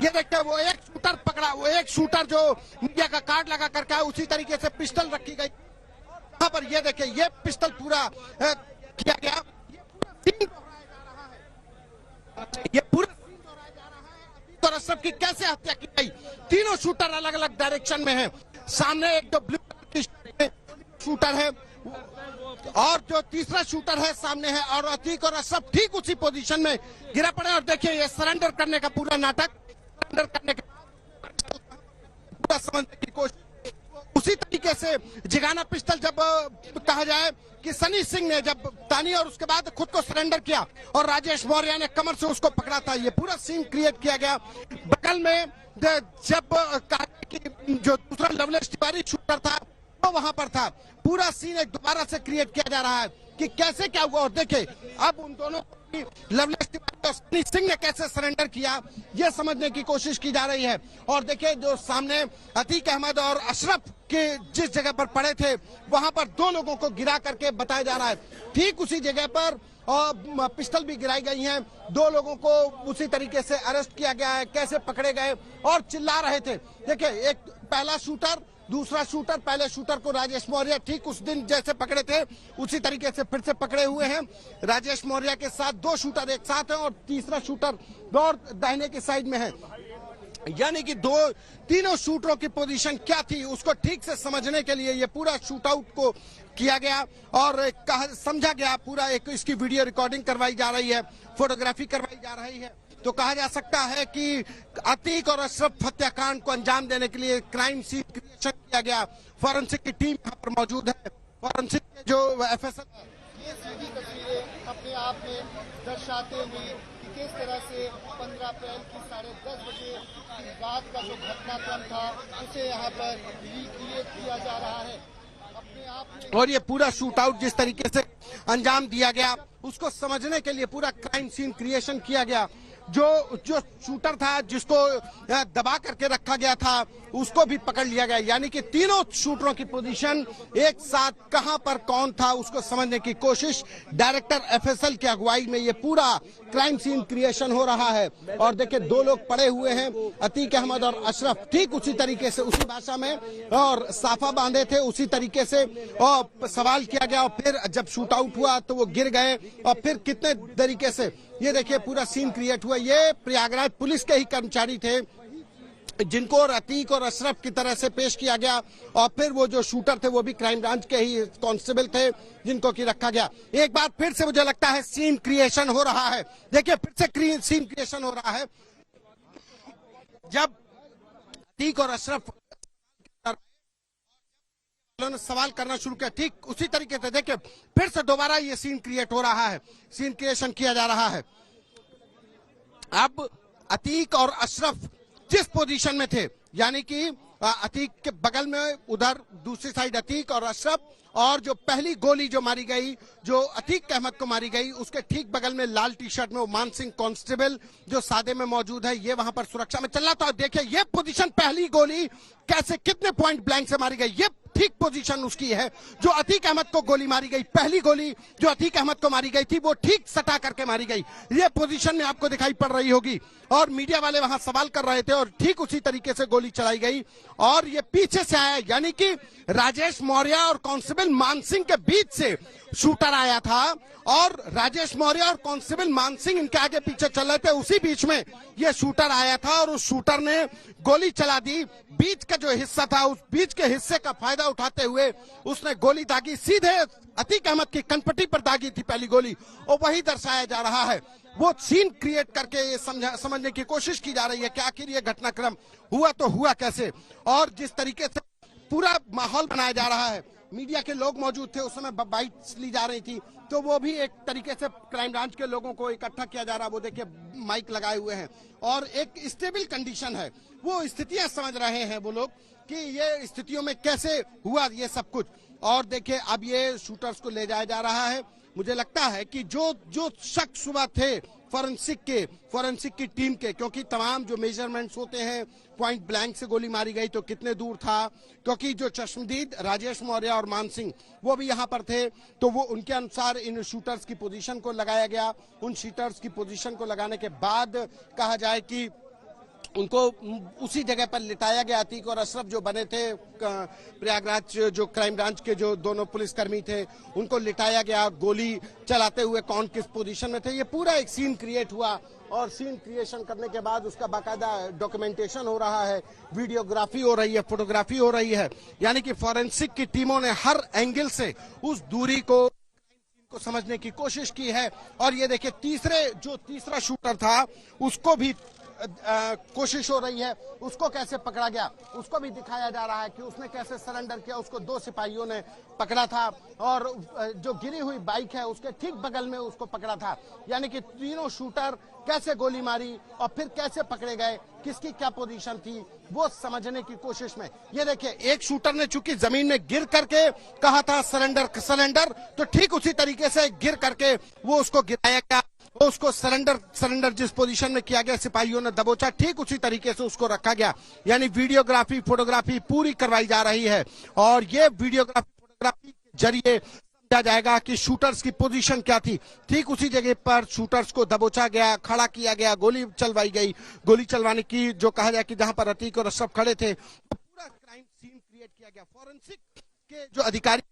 ये देखते हैं वो एक शूटर पकड़ा, वो एक शूटर जो मीडिया का कार्ड लगा करके है, उसी तरीके से पिस्टल रखी गई यहाँ पर। ये देखिए ये पिस्टल पूरा किया गया, ये पूरा तो अशरफ की कैसे हत्या की गई। तीनों शूटर अलग अलग डायरेक्शन में हैं। सामने एक तो ब्लू शूटर है और जो तीसरा शूटर है सामने है, और अतीक और अशरफ ठीक उसी पोजीशन में गिरा पड़े। और देखिए ये सरेंडर करने का पूरा नाटक, सरेंडर करने का पूरा समझने की कोशिश। उसी तरीके से जिगाना पिस्टल जब कहा जाए कि सनी सिंह ने जब तानी और उसके बाद खुद को सरेंडर किया और राजेश मौर्य ने कमर से उसको पकड़ा था, ये पूरा सीन क्रिएट किया गया। बगल में जब कहा कि जो दूसरा लवलेश तिवारी शूटर था वो वहां पर था, पूरा सीन एक दोबारा से क्रिएट किया जा रहा है कि कैसे क्या हुआ। और देखे अब उन दोनों लवलेश तिवारी और सनी सिंह ने कैसे सरेंडर किया, ये समझने की कोशिश की जा रही है। और देखिए जो सामने अतीक अहमद और अशरफ के जिस जगह पर पड़े थे वहां पर दो लोगों को गिरा करके बताया जा रहा है, ठीक उसी जगह पर और पिस्टल भी गिराई गई हैं। दो लोगों को उसी तरीके से अरेस्ट किया गया है, कैसे पकड़े गए और चिल्ला रहे थे। देखिए एक पहला शूटर, दूसरा शूटर, पहले शूटर को राजेश मौर्य ठीक उस दिन जैसे पकड़े थे उसी तरीके से फिर से पकड़े हुए हैं। राजेश मौर्य के साथ दो शूटर एक साथ हैं और तीसरा शूटर और दाहिने की साइड में है। यानी कि तीनों शूटरों की पोजीशन क्या थी उसको ठीक से समझने के लिए ये पूरा शूट आउट को किया गया और समझा गया। पूरा एक इसकी वीडियो रिकॉर्डिंग करवाई जा रही है, फोटोग्राफी करवाई जा रही है। तो कहा जा सकता है कि अतीक और अशरफ हत्याकांड को अंजाम देने के लिए क्राइम सीन क्रिएशन किया गया। फॉरेंसिक की टीम यहाँ पर मौजूद है, फॉरेंसिक के जो FSL ये सीधी तस्वीरें अपने आप में दर्शाते हुए कि किस तरह से 15 अप्रैल की 10:30 बजे रात का जो घटनाक्रम था उसे यहाँ पर रिक्रिएट किया जा रहा है अपने आप में। और ये पूरा शूट आउट जिस तरीके से अंजाम दिया गया उसको समझने के लिए पूरा क्राइम सीन क्रिएशन किया गया। जो शूटर था जिसको दबा करके रखा गया था उसको भी पकड़ लिया गया। यानी कि तीनों शूटरों की पोजीशन एक साथ कहां पर कौन था उसको समझने की कोशिश डायरेक्टर FSL की अगुवाई में ये पूरा क्राइम सीन क्रिएशन हो रहा है। और देखिए दो लोग पड़े हुए हैं, अतीक अहमद और अशरफ, ठीक उसी तरीके से उसी भाषा में और साफा बांधे थे उसी तरीके से। और सवाल किया गया और फिर जब शूट आउट हुआ तो वो गिर गए और फिर कितने तरीके से ये देखिए पूरा सीन क्रिएट हुआ। ये प्रयागराज पुलिस के ही कर्मचारी थे जिनको अतीक और अशरफ की तरह से पेश किया गया और फिर वो जो शूटर थे वो भी क्राइम ब्रांच के ही कांस्टेबल थे जिनको की रखा गया। एक बार फिर से मुझे लगता है सीन क्रिएशन हो रहा है। देखिए फिर से सीन क्रिएशन हो रहा है जब अतीक और अशरफ ने सवाल करना शुरू किया, ठीक उसी तरीके से देखिए फिर से दोबारा ये सीन क्रिएट हो रहा है, सीन क्रिएशन किया जा रहा है। अब अतीक और अशरफ जिस पोजीशन में थे, यानी कि अतीक के बगल में उधर दूसरी साइड अतीक और अशरफ, और जो पहली गोली जो मारी गई जो अतीक अहमद को मारी गई उसके ठीक बगल में लाल टी शर्ट में मान सिंह कांस्टेबल जो सादे में मौजूद है, ये वहां पर सुरक्षा में चल रहा था। देखिए ये पोजीशन, पहली गोली कैसे कितने पॉइंट ब्लैंक से मारी गई, ये ठीक पोजीशन उसकी है। जो अतीक अहमद को गोली मारी गई, पहली गोली जो अतीक अहमद को मारी गई थी वो ठीक सटा करके मारी गई, ये पोजीशन में आपको दिखाई पड़ रही होगी। और मीडिया वाले वहां सवाल कर रहे थे और ठीक उसी तरीके से गोली चलाई गई और ये पीछे से आया, यानी कि राजेश मौर्य और कांस्टेबल मान सिंह के बीच से शूटर आया था और राजेश मौर्य और कांस्टेबल मान सिंह इनके आगे पीछे चल रहे थे, उसी बीच में ये शूटर आया था और उस शूटर ने गोली चला दी। बीच का जो हिस्सा था उस बीच के हिस्से का फायदा उठाते हुए उसने गोली दागी, सीधे अतीक अहमद की कनपट्टी पर दागी थी पहली गोली, और वही दर्शाया जा रहा है। वो सीन क्रिएट करके ये समझने की कोशिश की जा रही है कि आखिर ये घटनाक्रम हुआ तो हुआ कैसे, और जिस तरीके से पूरा माहौल बनाया जा रहा है। मीडिया के लोग मौजूद थे, उस समय बाइट्स ली जा रही थी, तो वो भी एक तरीके से क्राइम ब्रांच के लोगों को इकट्ठा किया जा रहा है। वो देखिए माइक लगाए हुए हैं और एक स्टेबल कंडीशन है, वो स्थितियां समझ रहे हैं वो लोग कि ये स्थितियों में कैसे हुआ ये सब कुछ। और देखिए अब ये शूटर्स को ले जाया जा रहा है। मुझे लगता है कि जो शख्स सुबह थे फोरेंसिक की टीम के, क्योंकि तमाम जो मेजरमेंट्स होते हैं, पॉइंट ब्लैंक से गोली मारी गई तो कितने दूर था, क्योंकि जो चश्मदीद राजेश मौर्य और मान सिंह वो भी यहाँ पर थे, तो वो उनके अनुसार इन शूटर्स की पोजीशन को लगाया गया। उन शूटर्स की पोजीशन को लगाने के बाद कहा जाए कि उनको उसी जगह पर लिटाया गया। अतीक और अशरफ जो बने थे प्रयागराज जो क्राइम ब्रांच के जो दोनों पुलिसकर्मी थे, उनको लिटाया गया गोली चलाते हुए, कौन किस पोजीशन में थे, ये पूरा एक सीन क्रिएट हुआ। और सीन क्रिएशन करने के बाद उसका बाकायदा डॉक्यूमेंटेशन हो रहा है, वीडियोग्राफी हो रही है, फोटोग्राफी हो रही है। यानी कि फॉरेंसिक की टीमों ने हर एंगल से उस दूरी को समझने की कोशिश की है। और ये देखिए तीसरा शूटर था, उसको भी कोशिश हो रही है, उसको कैसे पकड़ा गया उसको भी दिखाया जा रहा है कि उसने कैसे सरेंडर किया। उसको 2 सिपाहियों ने पकड़ा था और जो गिरी हुई बाइक है उसके ठीक बगल में उसको पकड़ा था। यानी कि तीनों शूटर कैसे गोली मारी और फिर कैसे पकड़े गए, किसकी क्या पोजीशन थी, वो समझने की कोशिश में। ये देखिए एक शूटर ने चूंकि जमीन में गिर करके कहा था सरेंडर सरेंडर, तो ठीक उसी तरीके से गिर करके वो उसको गिराया गया, उसको सरेंडर जिस पोजीशन में किया गया, सिपाहियों ने दबोचा, ठीक उसी तरीके से उसको रखा गया। यानी वीडियोग्राफी फोटोग्राफी पूरी करवाई जा रही है और ये वीडियोग्राफी फोटोग्राफी के जरिए समझा जाएगा कि शूटर्स की पोजीशन क्या थी। ठीक उसी जगह पर शूटर्स को दबोचा गया, खड़ा किया गया, गोली चलवाई गई। गोली चलवाने की जो कहा जाए कि जहां पर अतीक और अशरफ खड़े थे, तो पूरा क्राइम सीन क्रिएट किया गया। फॉरेंसिक के जो अधिकारी